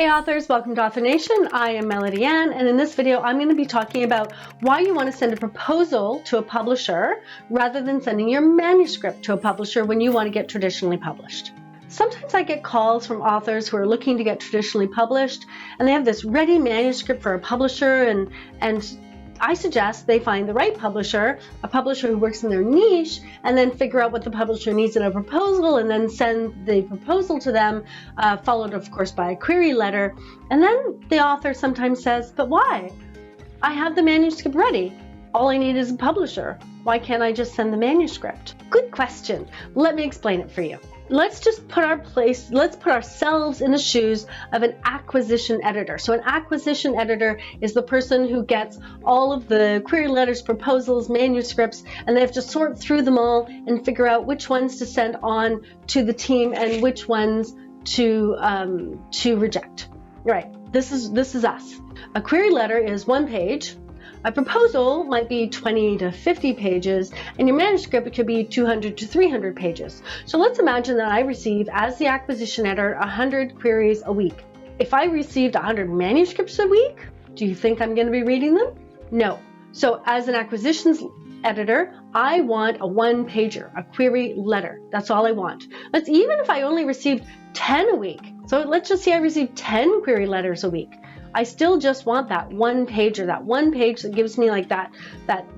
Hey authors, welcome to Author Nation. I am Melody Ann, and in this video I'm going to be talking about why you want to send a proposal to a publisher rather than sending your manuscript to a publisher when you want to get traditionally published. Sometimes I get calls from authors who are looking to get traditionally published and they have this ready manuscript for a publisher, and I suggest they find the right publisher, a publisher who works in their niche, and then figure out what the publisher needs in a proposal and then send the proposal to them, followed of course by a query letter. And then the author sometimes says, but why? I have the manuscript ready. All I need is a publisher. Why can't I just send the manuscript? Good question. Let me explain it for you. Let's put ourselves in the shoes of an acquisition editor. So an acquisition editor is the person who gets all of the query letters, proposals, manuscripts, and they have to sort through them all and figure out which ones to send on to the team and which ones to reject. Right, this is us. A query letter is 1 page. A proposal might be 20 to 50 pages, and your manuscript could be 200 to 300 pages. So let's imagine that I receive, as the acquisition editor, 100 queries a week. If I received 100 manuscripts a week, do you think I'm going to be reading them? No. So as an acquisitions editor, I want a 1-pager, a query letter. That's all I want. Even if I only received 10 a week. So let's just say I received 10 query letters a week. I still just want that 1-pager, that 1 page that gives me like that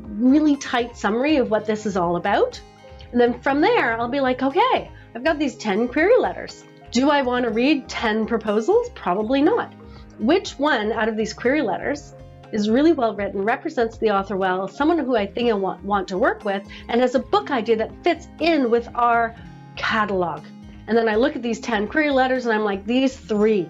really tight summary of what this is all about. And then from there, I'll be like, okay, I've got these 10 query letters. Do I want to read 10 proposals? Probably not. Which one out of these query letters is really well written, represents the author well, someone who I think I want to work with, and has a book idea that fits in with our catalog? And then I look at these 10 query letters and I'm like, these three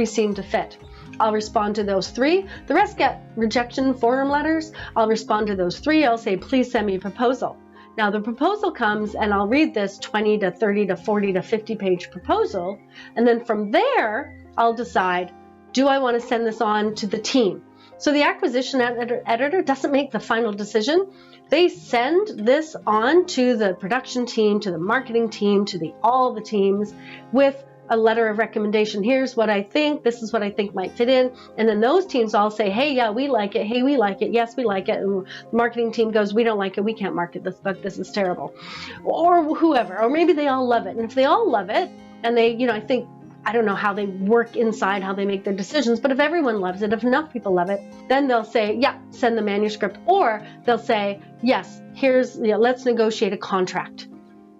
seem to fit. I'll respond to those 3. The rest get rejection forum letters. I'll respond to those 3. I'll say, please send me a proposal. Now the proposal comes and I'll read this 20 to 30 to 40 to 50 page proposal. And then from there, I'll decide, do I want to send this on to the team? So the acquisition editor doesn't make the final decision. They send this on to the production team, to the marketing team, to all the teams with a letter of recommendation. Here's what I think. This is what I think might fit in. And then those teams all say, hey, yeah, we like it. Hey, we like it. Yes, we like it. And the marketing team goes, we don't like it. We can't market this book. This is terrible. Or whoever. Or maybe they all love it. And if they all love it, and they, I don't know how they work inside, how they make their decisions, but if everyone loves it, if enough people love it, then they'll say, yeah, send the manuscript. Or they'll say, yes, let's negotiate a contract.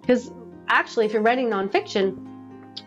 Because actually, if you're writing nonfiction,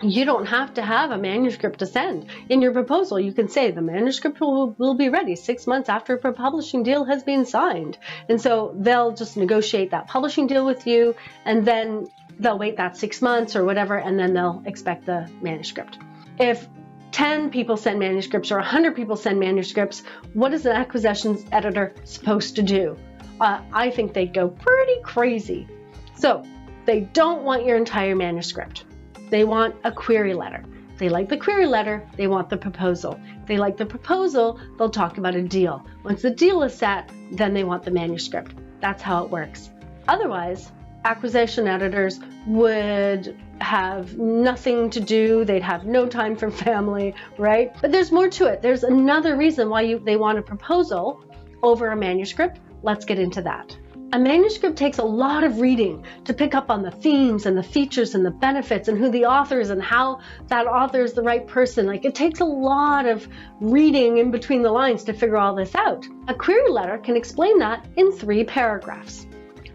you don't have to have a manuscript to send. In your proposal, you can say the manuscript will be ready 6 months after a publishing deal has been signed. And so they'll just negotiate that publishing deal with you, and then they'll wait that 6 months or whatever, and then they'll expect the manuscript. If 10 people send manuscripts or 100 people send manuscripts, what is an acquisitions editor supposed to do? I think they'd go pretty crazy. So they don't want your entire manuscript. They want a query letter. If they like the query letter, they want the proposal. If they like the proposal, they'll talk about a deal. Once the deal is set, then they want the manuscript. That's how it works. Otherwise, acquisition editors would have nothing to do. They'd have no time for family, right? But there's more to it. There's another reason why they want a proposal over a manuscript. Let's get into that. A manuscript takes a lot of reading to pick up on the themes and the features and the benefits and who the author is and how that author is the right person. It takes a lot of reading in between the lines to figure all this out. A query letter can explain that in 3 paragraphs.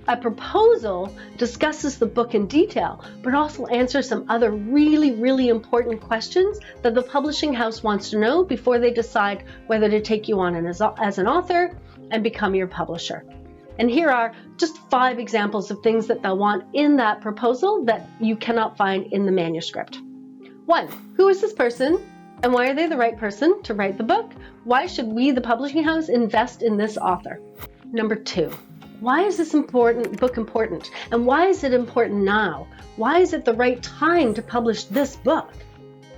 A proposal discusses the book in detail, but also answers some other really, really important questions that the publishing house wants to know before they decide whether to take you on as an author and become your publisher. And here are just 5 examples of things that they'll want in that proposal that you cannot find in the manuscript. 1, who is this person and why are they the right person to write the book? Why should we, the publishing house, invest in this author? Number 2, why is this book important? And why is it important now? Why is it the right time to publish this book?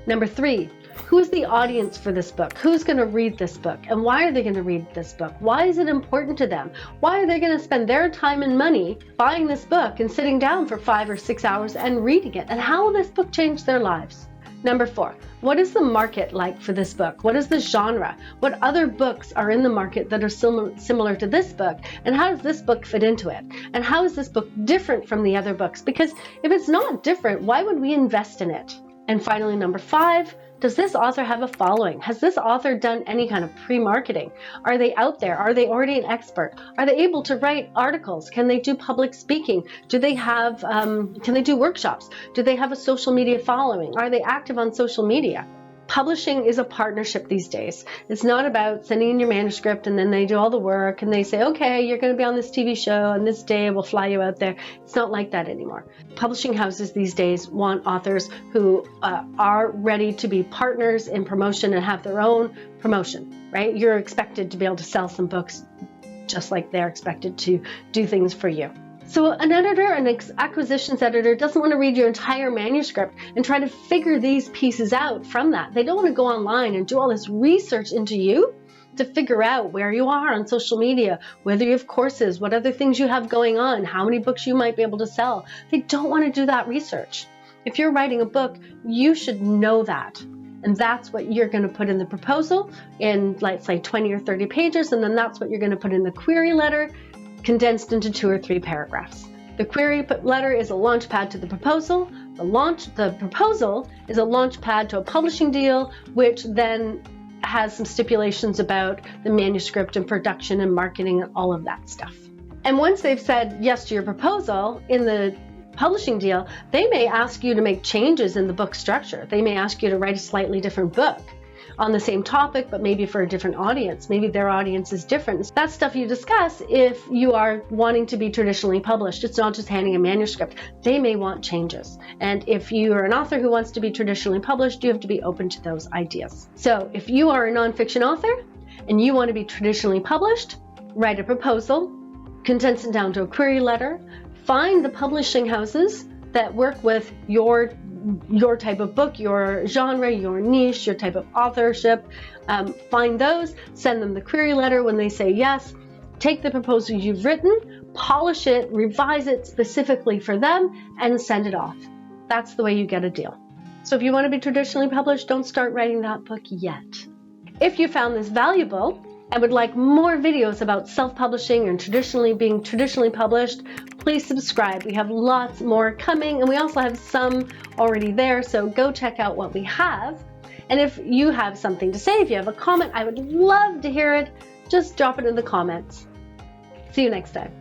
Number 3, who is the audience for this book? Who's going to read this book? And why are they going to read this book? Why is it important to them? Why are they going to spend their time and money buying this book and sitting down for 5 or 6 hours and reading it? And how will this book change their lives? Number 4, what is the market like for this book? What is the genre? What other books are in the market that are similar to this book? And how does this book fit into it? And how is this book different from the other books? Because if it's not different, why would we invest in it? And finally, number 5, does this author have a following? Has this author done any kind of pre-marketing? Are they out there? Are they already an expert? Are they able to write articles? Can they do public speaking? Do they have, can they do workshops? Do they have a social media following? Are they active on social media? Publishing is a partnership these days. It's not about sending in your manuscript and then they do all the work and they say, okay, you're going to be on this TV show and this day we'll fly you out there. It's not like that anymore. Publishing houses these days want authors who are ready to be partners in promotion and have their own promotion, right? You're expected to be able to sell some books just like they're expected to do things for you. So an editor, an acquisitions editor, doesn't want to read your entire manuscript and try to figure these pieces out from that. They don't want to go online and do all this research into you to figure out where you are on social media, whether you have courses, what other things you have going on, how many books you might be able to sell. They don't want to do that research. If you're writing a book, you should know that. And that's what you're going to put in the proposal in, let's say, 20 or 30 pages, and then that's what you're going to put in the query letter, condensed into 2 or 3 paragraphs. The query letter is a launch pad to the proposal. The proposal is a launch pad to a publishing deal, which then has some stipulations about the manuscript and production and marketing and all of that stuff. And once they've said yes to your proposal in the publishing deal, they may ask you to make changes in the book structure. They may ask you to write a slightly different book on the same topic, but maybe for a different audience. Maybe their audience is different. That's stuff you discuss if you are wanting to be traditionally published. It's not just handing a manuscript. They may want changes. And if you are an author who wants to be traditionally published, you have to be open to those ideas. So if you are a nonfiction author and you want to be traditionally published, write a proposal, condense it down to a query letter, find the publishing houses that work with your type of book, your genre, your niche, your type of authorship. Find those, send them the query letter when they say yes, take the proposal you've written, polish it, revise it specifically for them, and send it off. That's the way you get a deal. So if you want to be traditionally published, don't start writing that book yet. If you found this valuable and would like more videos about self-publishing and being traditionally published, please subscribe. We have lots more coming, and we also have some already there, so go check out what we have. And if you have something to say, if you have a comment, I would love to hear it. Just drop it in the comments. See you next time.